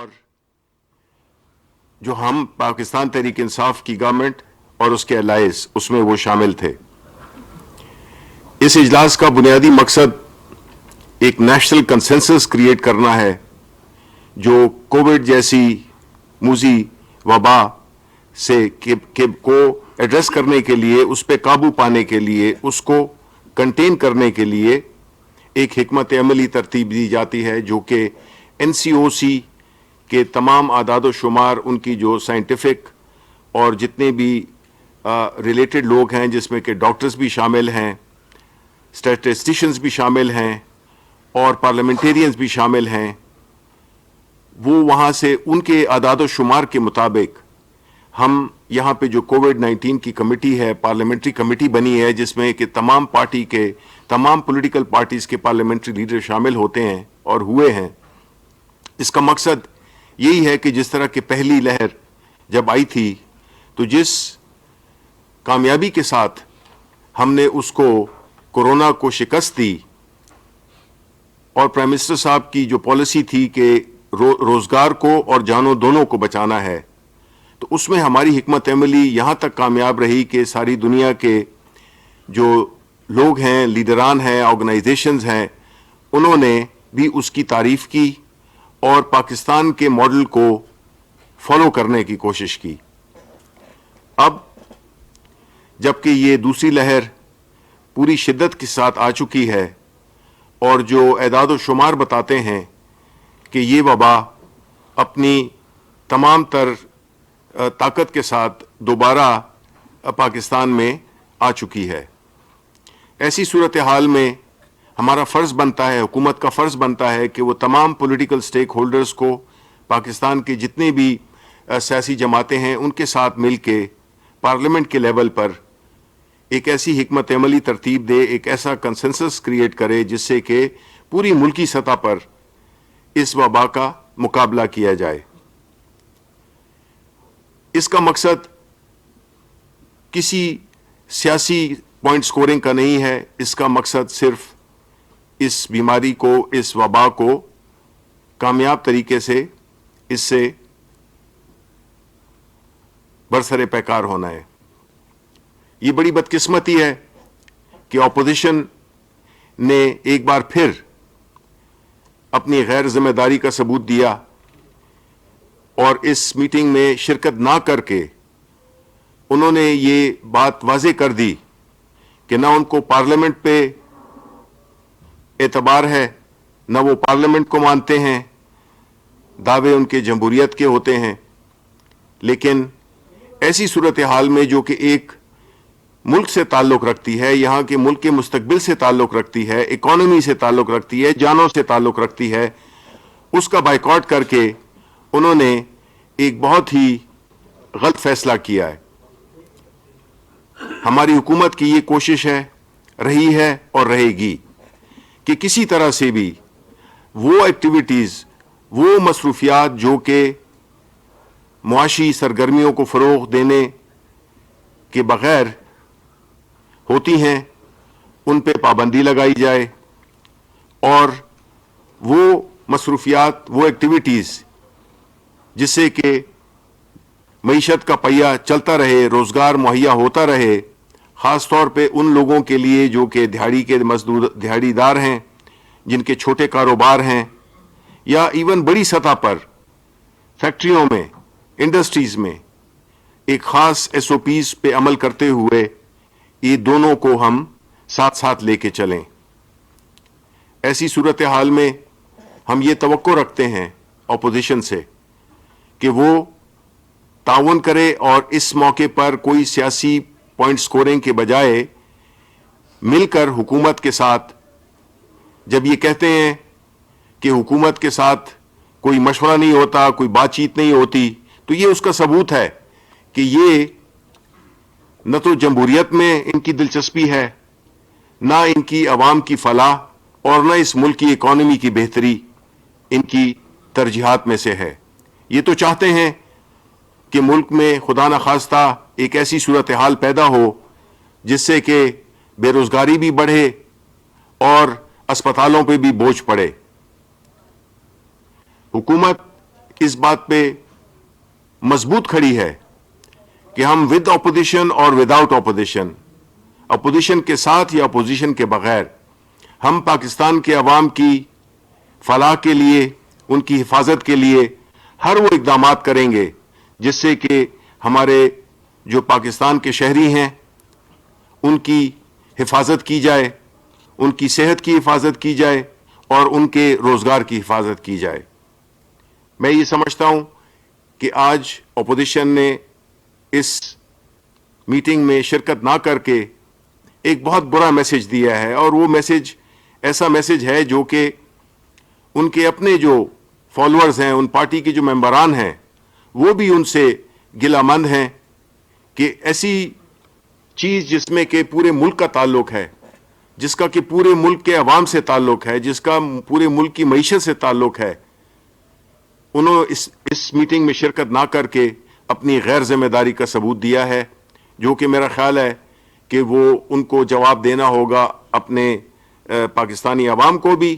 اور جو ہم پاکستان تحریک انصاف کی گورنمنٹ اور اس کے الائز اس میں وہ شامل تھے. اس اجلاس کا بنیادی مقصد ایک نیشنل کنسنسس کریٹ کرنا ہے جو کووڈ جیسی موذی وبا سے کو ایڈریس کرنے کے لیے، اس پہ قابو پانے کے لیے، اس کو کنٹین کرنے کے لیے ایک حکمت عملی ترتیب دی جاتی ہے جو کہ NCOC کے تمام اعداد و شمار، ان کی جو سائنٹیفک اور جتنے بھی ریلیٹڈ لوگ ہیں جس میں کہ ڈاکٹرز بھی شامل ہیں، اسٹیٹسٹیشنز بھی شامل ہیں اور پارلیمنٹیرینز بھی شامل ہیں، وہ وہاں سے ان کے اعداد و شمار کے مطابق ہم یہاں پہ جو کووڈ-19 کی کمیٹی ہے، پارلیمنٹری کمیٹی بنی ہے جس میں کہ تمام پارٹی کے، تمام پولیٹیکل پارٹیز کے پارلیمنٹری لیڈر شامل ہوتے ہیں اور ہوئے ہیں. اس کا مقصد یہی ہے کہ جس طرح کہ پہلی لہر جب آئی تھی تو جس کامیابی کے ساتھ ہم نے اس کو کورونا کو شکست دی، اور پرائم منسٹر صاحب کی جو پالیسی تھی کہ روزگار کو اور جانوں دونوں کو بچانا ہے، تو اس میں ہماری حکمت عملی یہاں تک کامیاب رہی کہ ساری دنیا کے جو لوگ ہیں، لیڈران ہیں، آرگنائزیشنز ہیں، انہوں نے بھی اس کی تعریف کی اور پاکستان کے ماڈل کو فالو کرنے کی کوشش کی. اب جبکہ یہ دوسری لہر پوری شدت کے ساتھ آ چکی ہے اور جو اعداد و شمار بتاتے ہیں کہ یہ وبا اپنی تمام تر طاقت کے ساتھ دوبارہ پاکستان میں آ چکی ہے، ایسی صورتحال میں ہمارا فرض بنتا ہے، حکومت کا فرض بنتا ہے کہ وہ تمام پولیٹیکل سٹیک ہولڈرز کو، پاکستان کے جتنے بھی سیاسی جماعتیں ہیں ان کے ساتھ مل کے پارلیمنٹ کے لیول پر ایک ایسی حکمت عملی ترتیب دے، ایک ایسا کنسنسس کریٹ کرے جس سے کہ پوری ملکی سطح پر اس وبا کا مقابلہ کیا جائے. اس کا مقصد کسی سیاسی پوائنٹ سکورنگ کا نہیں ہے، اس کا مقصد صرف اس بیماری کو، اس وبا کو کامیاب طریقے سے اس سے برسر پیکار ہونا ہے. یہ بڑی بدقسمتی ہے کہ اپوزیشن نے ایک بار پھر اپنی غیر ذمہ داری کا ثبوت دیا اور اس میٹنگ میں شرکت نہ کر کے انہوں نے یہ بات واضح کر دی کہ نہ ان کو پارلیمنٹ پہ اعتبار ہے، نہ وہ پارلیمنٹ کو مانتے ہیں، دعوے ان کے جمہوریت کے ہوتے ہیں. لیکن ایسی صورتحال میں جو کہ ایک ملک سے تعلق رکھتی ہے، یہاں کے ملک کے مستقبل سے تعلق رکھتی ہے، اکانومی سے تعلق رکھتی ہے، جانوں سے تعلق رکھتی ہے، اس کا بائیکاٹ کر کے انہوں نے ایک بہت ہی غلط فیصلہ کیا ہے. ہماری حکومت کی یہ کوشش ہے، رہی ہے اور رہے گی کہ کسی طرح سے بھی وہ ایکٹیویٹیز، وہ مصروفیات جو کہ معاشی سرگرمیوں کو فروغ دینے کے بغیر ہوتی ہیں ان پہ پابندی لگائی جائے، اور وہ مصروفیات، وہ ایکٹیویٹیز جس سے کہ معیشت کا پہیہ چلتا رہے، روزگار مہیا ہوتا رہے، خاص طور پہ ان لوگوں کے لیے جو کہ دہاڑی کے مزدور، دہاڑی دار ہیں، جن کے چھوٹے کاروبار ہیں، یا ایون بڑی سطح پر فیکٹریوں میں، انڈسٹریز میں ایک خاص SOPs پہ عمل کرتے ہوئے یہ دونوں کو ہم ساتھ ساتھ لے کے چلیں. ایسی صورتحال میں ہم یہ توقع رکھتے ہیں اپوزیشن سے کہ وہ تعاون کرے اور اس موقع پر کوئی سیاسی پوائنٹ سکورنگ کے بجائے مل کر حکومت کے ساتھ، جب یہ کہتے ہیں کہ حکومت کے ساتھ کوئی مشورہ نہیں ہوتا، کوئی بات چیت نہیں ہوتی، تو یہ اس کا ثبوت ہے کہ یہ نہ تو جمہوریت میں ان کی دلچسپی ہے، نہ ان کی عوام کی فلاح، اور نہ اس ملک کی اکانومی کی بہتری ان کی ترجیحات میں سے ہے. یہ تو چاہتے ہیں کہ ملک میں خدا نخواستہ ایک ایسی صورتحال پیدا ہو جس سے کہ بے روزگاری بھی بڑھے اور اسپتالوں پہ بھی بوجھ پڑے. حکومت اس بات پہ مضبوط کھڑی ہے کہ ہم ود اپوزیشن اور وداؤٹ اپوزیشن کے ساتھ یا اپوزیشن کے بغیر ہم پاکستان کے عوام کی فلاح کے لیے، ان کی حفاظت کے لیے ہر وہ اقدامات کریں گے جس سے کہ ہمارے جو پاکستان کے شہری ہیں ان کی حفاظت کی جائے، ان کی صحت کی حفاظت کی جائے اور ان کے روزگار کی حفاظت کی جائے۔ میں یہ سمجھتا ہوں کہ آج اپوزیشن نے اس میٹنگ میں شرکت نہ کر کے ایک بہت برا میسج دیا ہے، اور وہ میسج ایسا میسج ہے جو کہ ان کے اپنے جو فالوورز ہیں، ان پارٹی کے جو ممبران ہیں، وہ بھی ان سے گلہ مند ہیں کہ ایسی چیز جس میں کہ پورے ملک کا تعلق ہے، جس کا کہ پورے ملک کے عوام سے تعلق ہے، جس کا پورے ملک کی معیشت سے تعلق ہے، انہوں اس میٹنگ میں شرکت نہ کر کے اپنی غیر ذمہ داری کا ثبوت دیا ہے، جو کہ میرا خیال ہے کہ وہ ان کو جواب دینا ہوگا اپنے پاکستانی عوام کو بھی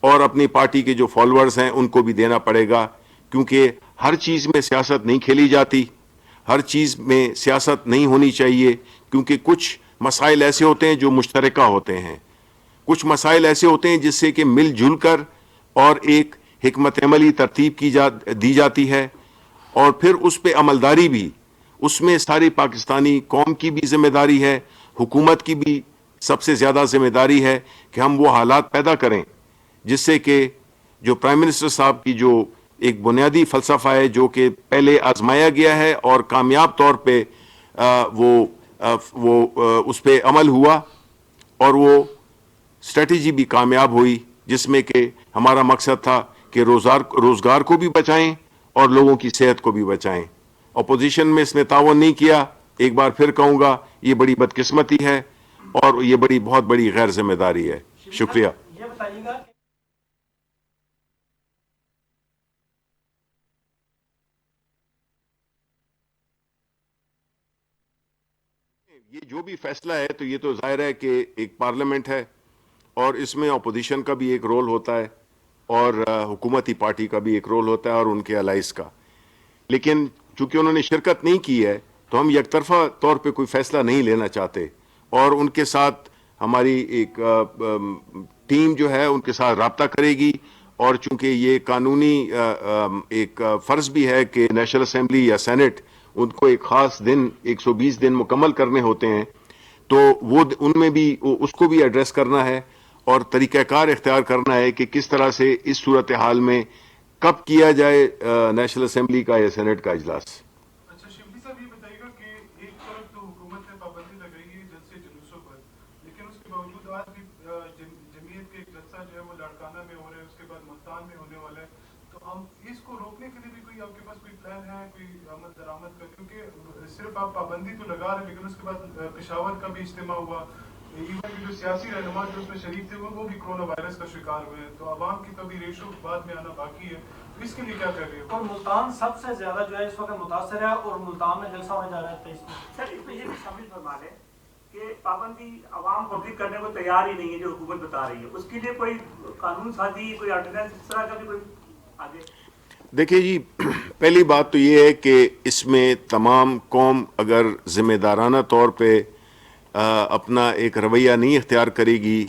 اور اپنی پارٹی کے جو فالوورز ہیں ان کو بھی دینا پڑے گا، کیونکہ ہر چیز میں سیاست نہیں کھیلی جاتی، ہر چیز میں سیاست نہیں ہونی چاہیے، کیونکہ کچھ مسائل ایسے ہوتے ہیں جو مشترکہ ہوتے ہیں، کچھ مسائل ایسے ہوتے ہیں جس سے کہ مل جل کر اور ایک حکمت عملی ترتیب دی جاتی ہے، اور پھر اس پہ عملداری بھی، اس میں ساری پاکستانی قوم کی بھی ذمہ داری ہے، حکومت کی بھی سب سے زیادہ ذمہ داری ہے کہ ہم وہ حالات پیدا کریں جس سے کہ جو پرائم منسٹر صاحب کی جو ایک بنیادی فلسفہ ہے جو کہ پہلے آزمایا گیا ہے اور کامیاب طور پہ وہ اس پہ عمل ہوا اور وہ اسٹریٹجی بھی کامیاب ہوئی، جس میں کہ ہمارا مقصد تھا کہ روزگار کو بھی بچائیں اور لوگوں کی صحت کو بھی بچائیں۔ اپوزیشن میں اس نے تعاون نہیں کیا، ایک بار پھر کہوں گا یہ بڑی بدقسمتی ہے اور یہ بہت بڑی غیر ذمہ داری ہے۔ شکریہ۔ یہ بتائیے گا یہ جو بھی فیصلہ ہے تو یہ تو ظاہر ہے کہ ایک پارلیمنٹ ہے اور اس میں اپوزیشن کا بھی ایک رول ہوتا ہے اور حکومتی پارٹی کا بھی ایک رول ہوتا ہے اور ان کے الائز کا، لیکن چونکہ انہوں نے شرکت نہیں کی ہے تو ہم یک طرفہ طور پہ کوئی فیصلہ نہیں لینا چاہتے، اور ان کے ساتھ ہماری ایک ٹیم جو ہے ان کے ساتھ رابطہ کرے گی، اور چونکہ یہ قانونی ایک فرض بھی ہے کہ نیشنل اسمبلی یا سینٹ ان کو ایک خاص دن 120 دن مکمل کرنے ہوتے ہیں، تو وہ ان میں بھی اس کو بھی ایڈریس کرنا ہے اور طریقہ کار اختیار کرنا ہے کہ کس طرح سے اس صورتحال میں کب کیا جائے نیشنل اسمبلی کا یا سینٹ کا اجلاس۔ اچھا شبلی صاحب یہ بتائیے گا کہ ایک طرف تو حکومت نے پابندی لگائی ہے جلسے جلوسوں پر، لیکن اس کے باوجود آج بھی جمعیت کے ایک جلسہ جو ہے وہ لاڑکانہ میں ہو رہا ہے، اس کے بعد ملتان میں ہونے والا ہے، تو ہم اس کو روکنے کے لیے بھی کوئی آپ کے پاس کوئی پلان ہے، کوئی عمل درآمد کا؟ کیونکہ صرف آپ پابندی تو لگا رہے ہیں لیکن اس کے بعد پشاور کا بھی اجتماع ہوا، ایون جو سیاسی رہنما جو اس میں شریک تھے وہ بھی کورونا وائرس کا شکار ہوئے ہیں، تو عوام کی کبھی ریشو بعد میں آنا باقی ہے، تو اس کے لیے کیا کر رہے ہو؟ اور ملتان سب سے زیادہ جو ہے اس وقت متاثر ہے اور ملتان میں جلسہ ہونے جا رہا ہے 23 میں۔ سر اس میں یہ بھی شامل فرما لیں کہ پابندی عوام پبلک کرنے کو تیار ہی نہیں ہے جو حکومت بتا رہی ہے، اس کے لیے کوئی قانون سازی، کوئی آرڈیننس اس طرح کا بھی کوئی آگے؟ دیکھیں جی، پہلی بات تو یہ ہے کہ اس میں تمام قوم اگر ذمہ دارانہ طور پہ اپنا ایک رویہ نہیں اختیار کرے گی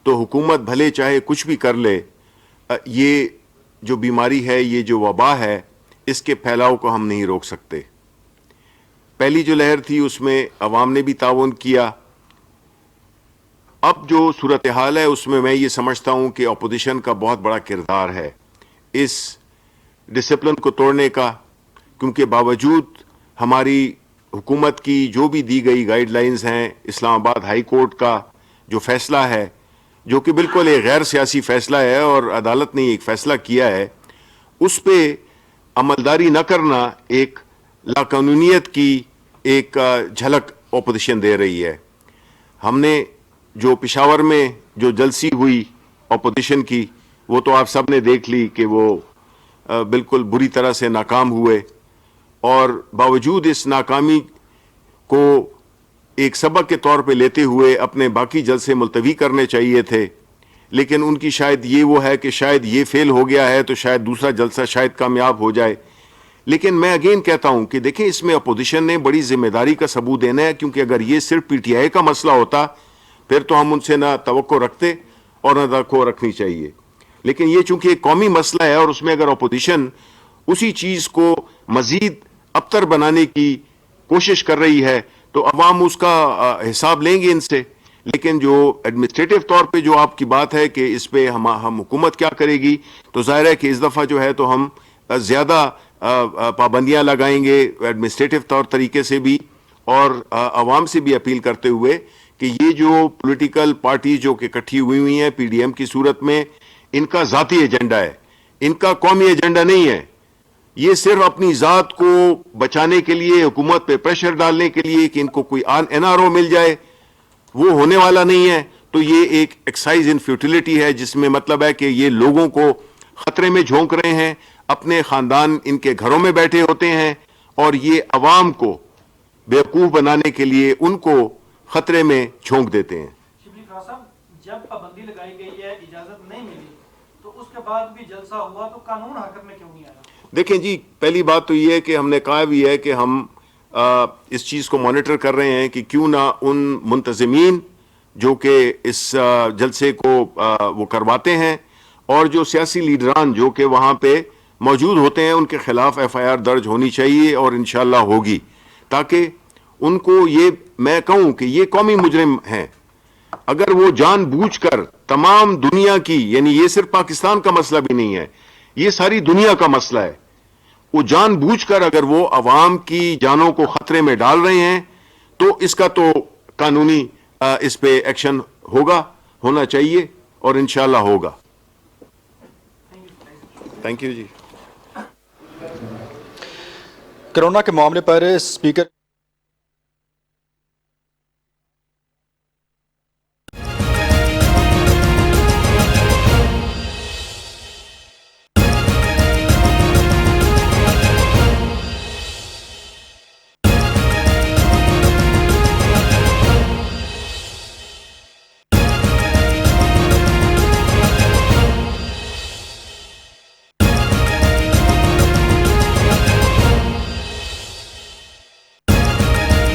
تو حکومت بھلے چاہے کچھ بھی کر لے، یہ جو بیماری ہے، یہ جو وبا ہے، اس کے پھیلاؤ کو ہم نہیں روک سکتے۔ پہلی جو لہر تھی اس میں عوام نے بھی تعاون کیا، اب جو صورتحال ہے اس میں یہ سمجھتا ہوں کہ اپوزیشن کا بہت بڑا کردار ہے اس ڈسپلن کو توڑنے کا، کیونکہ باوجود ہماری حکومت کی جو بھی دی گئی گائیڈ لائنز ہیں، اسلام آباد ہائی کورٹ کا جو فیصلہ ہے، جو کہ بالکل ایک غیر سیاسی فیصلہ ہے اور عدالت نے ایک فیصلہ کیا ہے، اس پہ عملداری نہ کرنا ایک لاقانونیت کی ایک جھلک اپوزیشن دے رہی ہے۔ ہم نے جو پشاور میں جو جلسی ہوئی اپوزیشن کی، وہ تو آپ سب نے دیکھ لی کہ وہ بالکل بری طرح سے ناکام ہوئے، اور باوجود اس ناکامی کو ایک سبق کے طور پہ لیتے ہوئے اپنے باقی جلسے ملتوی کرنے چاہیے تھے، لیکن ان کی شاید یہ وہ ہے کہ شاید یہ فیل ہو گیا ہے تو شاید دوسرا جلسہ شاید کامیاب ہو جائے. لیکن میں اگین کہتا ہوں کہ دیکھیں اس میں اپوزیشن نے بڑی ذمہ داری کا ثبوت دینا ہے, کیونکہ اگر یہ صرف پی ٹی آئی کا مسئلہ ہوتا پھر تو ہم ان سے نہ توقع رکھتے اور نہ توقع رکھنی چاہیے. لیکن یہ چونکہ ایک قومی مسئلہ ہے اور اس میں اگر اپوزیشن اسی چیز کو مزید ابتر بنانے کی کوشش کر رہی ہے تو عوام اس کا حساب لیں گے ان سے. لیکن جو ایڈمنسٹریٹو طور پہ جو آپ کی بات ہے کہ اس پہ ہم حکومت کیا کرے گی, تو ظاہر ہے کہ اس دفعہ جو ہے تو ہم زیادہ پابندیاں لگائیں گے ایڈمنسٹریٹو طور طریقے سے بھی, اور عوام سے بھی اپیل کرتے ہوئے کہ یہ جو پولیٹیکل پارٹی جو کہ اکٹھی ہوئی ہیں پی ڈی ایم کی صورت میں, ان کا ذاتی ایجنڈا ہے, ان کا قومی ایجنڈا نہیں ہے. یہ صرف اپنی ذات کو بچانے کے لیے, حکومت پہ پریشر ڈالنے کے لیے کہ ان کو کوئی این آر او مل جائے, وہ ہونے والا نہیں ہے. تو یہ ایک ایکسرسائز ان فیوٹیلٹی ہے, جس میں مطلب ہے کہ یہ لوگوں کو خطرے میں جھونک رہے ہیں, اپنے خاندان ان کے گھروں میں بیٹھے ہوتے ہیں, اور یہ عوام کو بیوقوف بنانے کے لیے ان کو خطرے میں جھونک دیتے ہیں. شبلی فراز صاحب, جب پابندی لگائی گئی ہے, اجازت نہیں ملی, تو اس کے بعد بھی جلسہ ہوا, تو قانون حرکت میں کیوں نہیں آیا؟ دیکھیں جی, پہلی بات تو یہ ہے کہ ہم نے کہا بھی ہے کہ ہم اس چیز کو مانیٹر کر رہے ہیں کہ کیوں نہ ان منتظمین جو کہ اس جلسے کو وہ کرواتے ہیں, اور جو سیاسی لیڈران جو کہ وہاں پہ موجود ہوتے ہیں, ان کے خلاف ایف آئی آر درج ہونی چاہیے, اور انشاءاللہ ہوگی, تاکہ ان کو یہ میں کہوں کہ یہ قومی مجرم ہیں. اگر وہ جان بوجھ کر تمام دنیا کی, یعنی یہ صرف پاکستان کا مسئلہ بھی نہیں ہے, یہ ساری دنیا کا مسئلہ ہے, وہ جان بوجھ کر اگر وہ عوام کی جانوں کو خطرے میں ڈال رہے ہیں تو اس کا تو قانونی اس پہ ایکشن ہونا چاہیے, اور انشاءاللہ ہوگا. Thank you G. کورونا کے معاملے پر اسپیکر